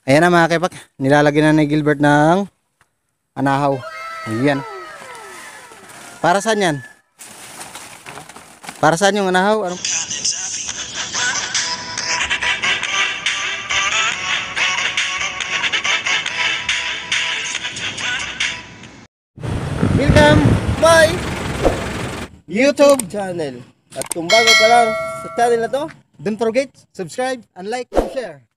Ayan na mga kaipak, nilalagyan na ni Gilbert ng anahaw. Ayan. Para saan yan? Para saan yung anahaw? Ano? Welcome my YouTube! channel. At kung bago pa lang sa channel na to, Don't forget, subscribe and like and share.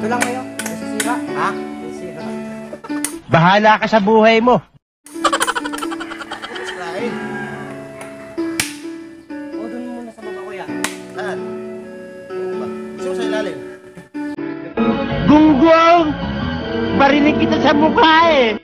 Ito lang kayo, nasisira. Ha? Nasisira. Bahala ka sa buhay mo. Subscribe. o dun muna sa baba kuya. Saan? Oo ba? Gusto mo sa ilalim? Gunggong! Barinig kita sa mukha eh.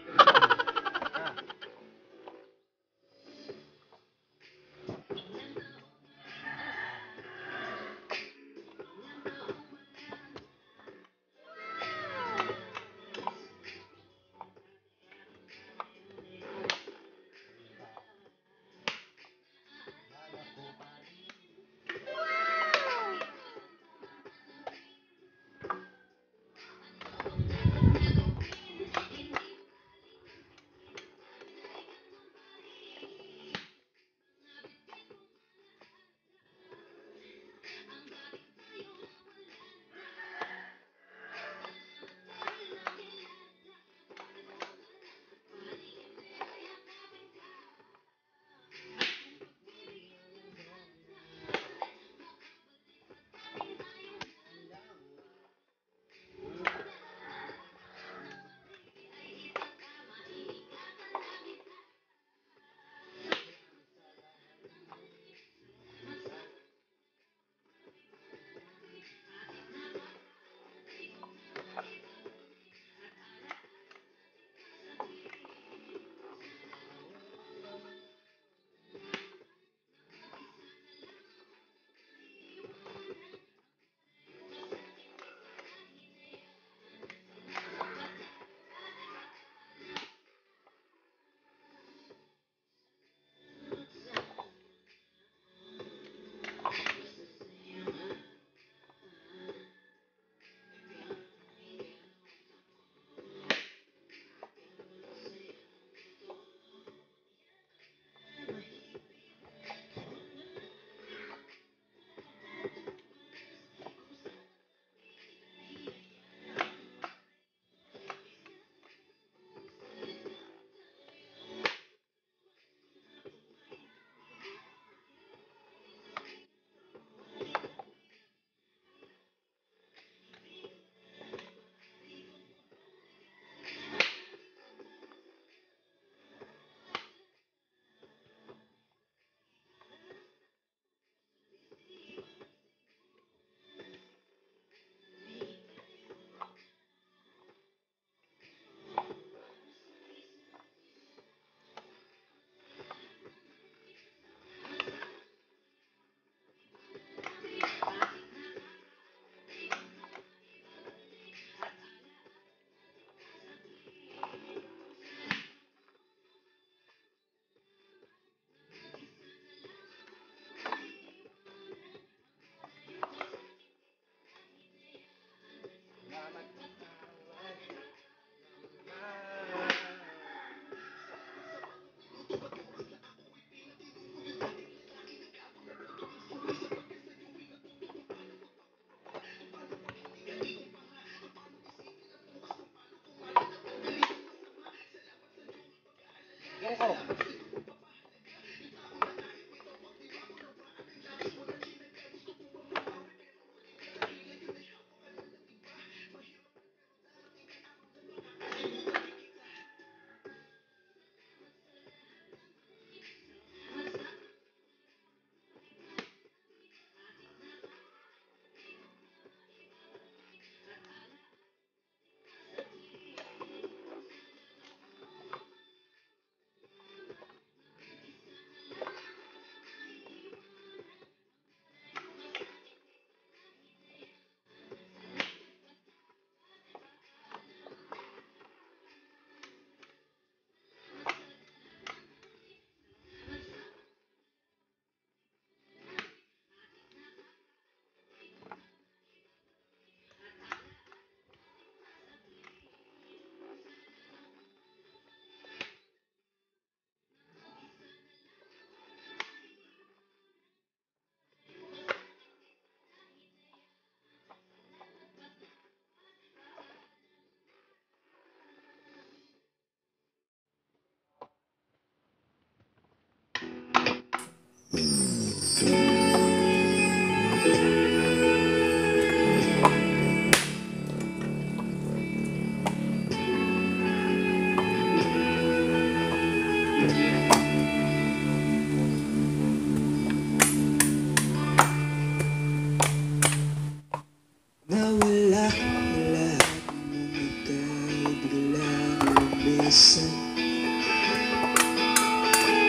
minsan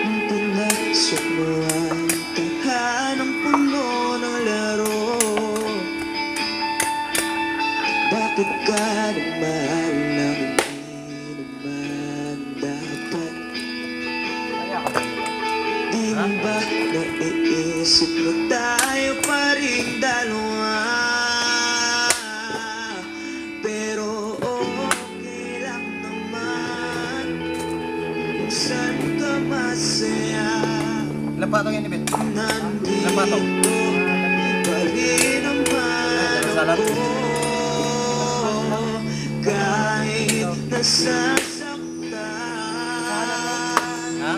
nung pinasok mo ang tahanang puno ng laro. Bakit ka nagmahal ng hindi naman dapat? Di mo ba naiisip na tayo pa rin dalawa? Pero okay lang naman kung saan ka masaya. Lapatong yan, Ibet. Nandito Lapatong. pa rin naman ako, kahit nasasaktan Ha?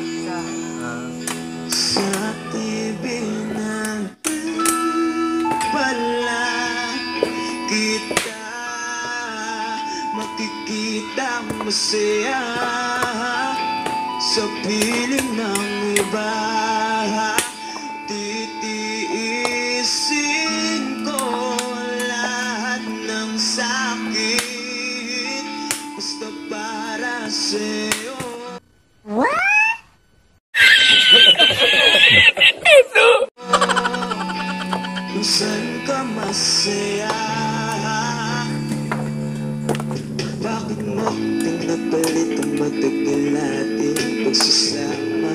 sa tibig ng pala kita makikita masaya sa piling ng iba. Titiisin ko lahat ng sakit basta para sa'yo. Kung saan ka masaya, bakit mo pinapalit ang matagal nating pagsasama?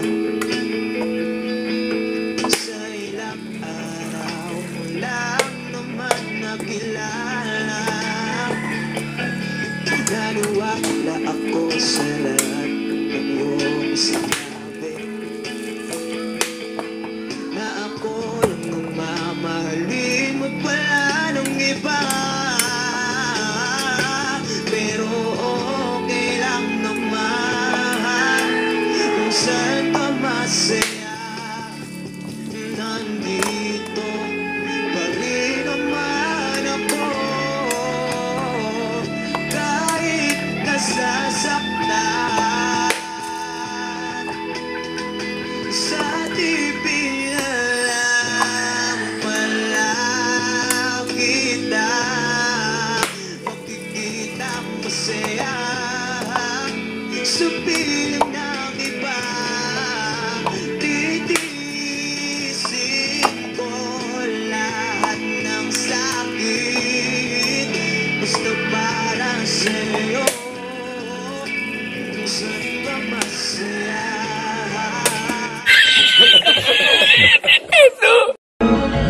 Sa ilang araw mo lang naman nakilala, naniwala ako sa lahat ng iyong sinabi, na ako lang ang mamahalin mo pala ng iba. Pero okay lang naman kung saan ka masaya. Nandito pa rin naman ako, kahit nasasaktan sa tibig na lang pala kita makikita masaya sa piling ng iba. Titiisin ko lahat ng sakit basta para sa'yo. Kung saan ka masaya.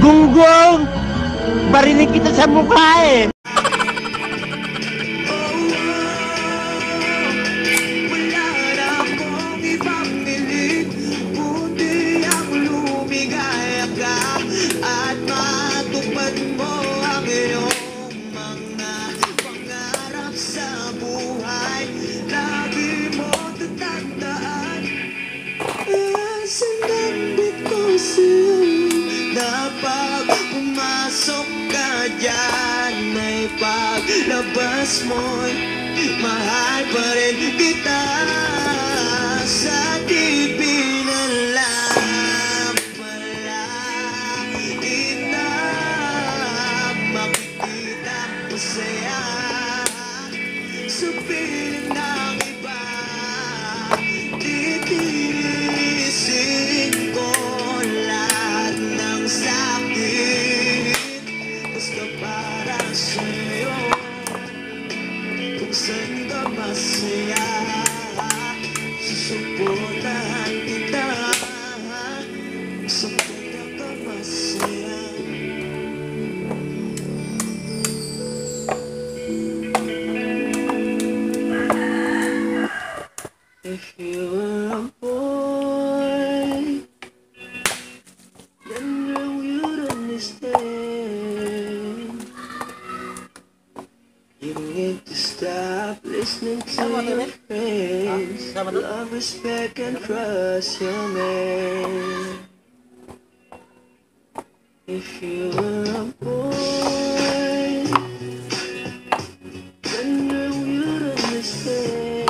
Gunggong! Barinig kita sa mukha eh! Wala na akong ibang nilig, kundi ang lumigaya ka at matupad mo ang iyong mga pangarap sa buhay. Lagi mo tatandaan, sinabit ko sa'yo na pag pumasok ka dyan ay paglabas mo'y mahal pa rin kita. Sa tibig na lang pala kita makikita masaya sa piling ng iba. Titiisin ko lahat ng sakit basta para sa'yo. Kung saan ka masaya, susuportahan kita. Kung saan ka masaya. If you were a boy, then you would understand. You need to stop listening to your friends. Love, respect, and trust your man. If you were a boy, then you would understand.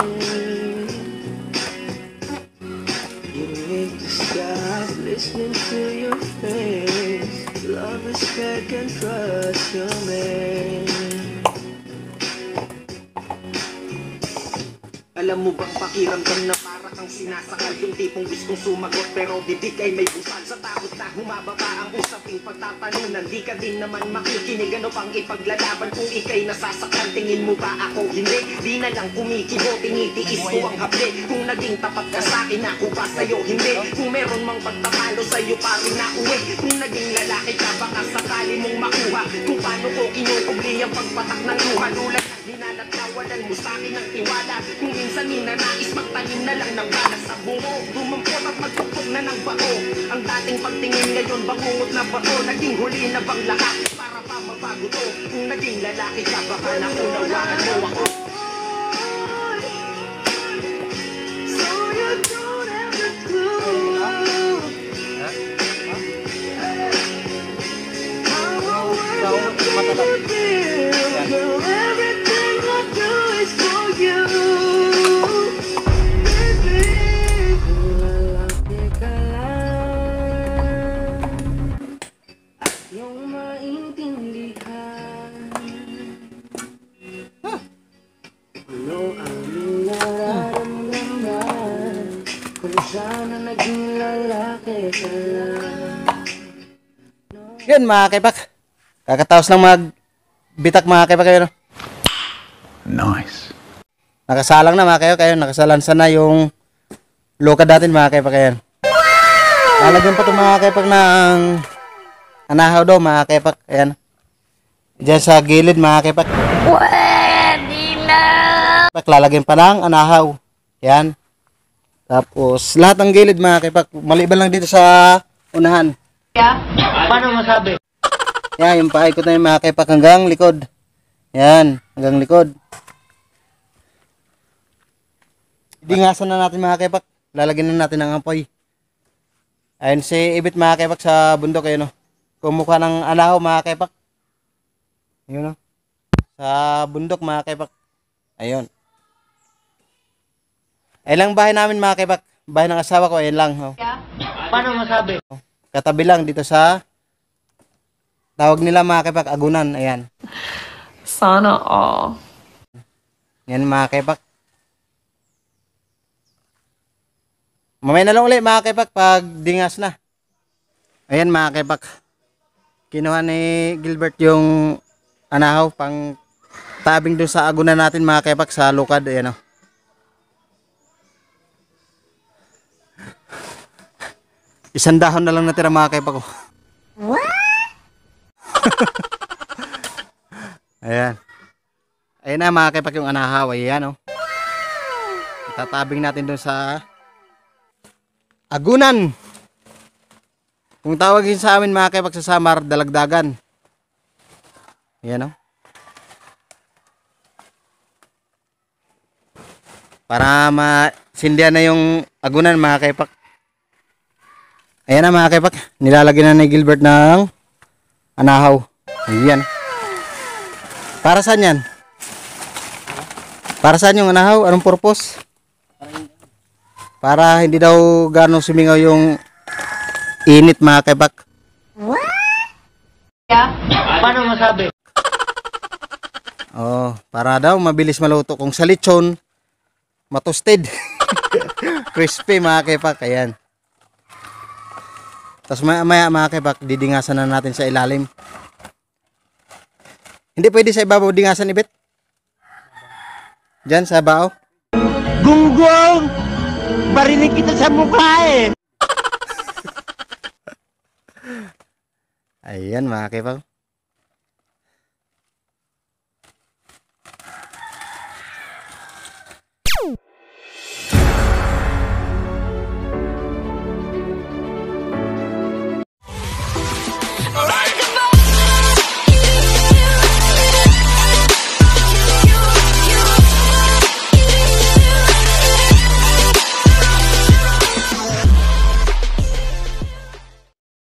You need to stop listening to your friends. Love, respect, and trust your man. Alam Alam mo bang pakiramdam na para kang sinasakal? Yung tipong gustong sumagot pero bibig ay may busal. Sa takot na humababa ang usaping pagtatalunan, di ka din naman makikinig. Ano pang ipaglalaban kung ikay nasasaktan? Tingin mo ba ako hindi? Di na lang kumikibo, tinitiis ko ang hapde. Kung naging tapat ka sa'kin, ako ba sa'yo hindi? Kung meron mang pagtatalo sa'yo pa rin na uwi. Kung naging lalaki ka, baka sakali mong makuha kung paano ko kinukubli ang pagpatak ng luha. Lulat at ninanatawanan mo sa'kin ng tiwala. Kung minsan ninanais magtanim na lang ng bala sa bungo, dumampot at magtuktok na ng bao. Ang dating pagtingin ngayon bangungot na bato. Naging huli na bang lahat para pa mabago to? Kung naging lalaki ka, baka naunawaan mo ako. So you don't have a clue how I work with you. Girl, everything I do is for you. Baby, kung lalaki ka lang at iyong maintindihan ano ang nararamdaman kung sana naging lalaki ka lang. Yun mga kaipak. Kakataos lang magbitak mga kaipak kayo. Nice. Nakasalang na mga kayo. Nakasalansa na yung lukad natin mga kaipak kayo. Lalagyan pa ito mga kaipak ng anahaw daw mga kaipak. Ayan. Diyan sa gilid mga kaipak. Pwede na! Lalagyan pa ng anahaw. Ayan. Tapos lahat ng gilid mga kaipak. Maliban lang dito sa unahan. Paano masabi? Yan, yung paikot na yung mga kaipak hanggang likod. Yan, hanggang likod. Dingasan na natin mga kaipak. Lalagyan na natin ng apoy. Ayun si Ibit mga kaipak sa bundok. Ayun o. Kumukha ng anahaw mga kaipak. Ayun o. Sa bundok mga kaipak. Ayun. Ayun lang bahay namin mga kaipak. Bahay ng asawa ko. Ayun lang. O. Paano masabi? Katabi lang dito sa tawag nila mga kaipak, Agunan. Ayan. Sana all. Yan mga kaipak. Mamaya na lang ulit mga kaipak pag dingas na. Ayan mga kaipak. Kinuha ni Gilbert yung anahaw pang tabing doon sa agunan natin mga kaipak sa lukad. Ayan o. Isang dahon na lang natira mga kaipak ko. What? Ayan. Ayan na mga kaipak yung anahaw. Ayan o. Itatabing natin doon sa agunan. Kung tawagin sa amin mga kaipak sa Samar, dalagdagan. Ayan o. Para masindihan na yung agunan mga kaipak. Ayan na mga kaipak. Nilalagyan na ni Gilbert ng anahaw. Ayan. Para saan yan? Para saan yung anahaw? Anong purpose? Para hindi daw gano'ng sumingaw yung init mga kaipak. Paano masabi? Oh, para daw mabilis maluto. Kung sa lechon, matosted. Crispy mga kaipak. Ayan. Tapos maya mga kaipak, didingasan na natin sa ilalim. Hindi pwede sa ibabaw dingasan, Ibet? Diyan sa bao. Gunggong! Barinig kita sa mukha eh! Ayan mga kaipak.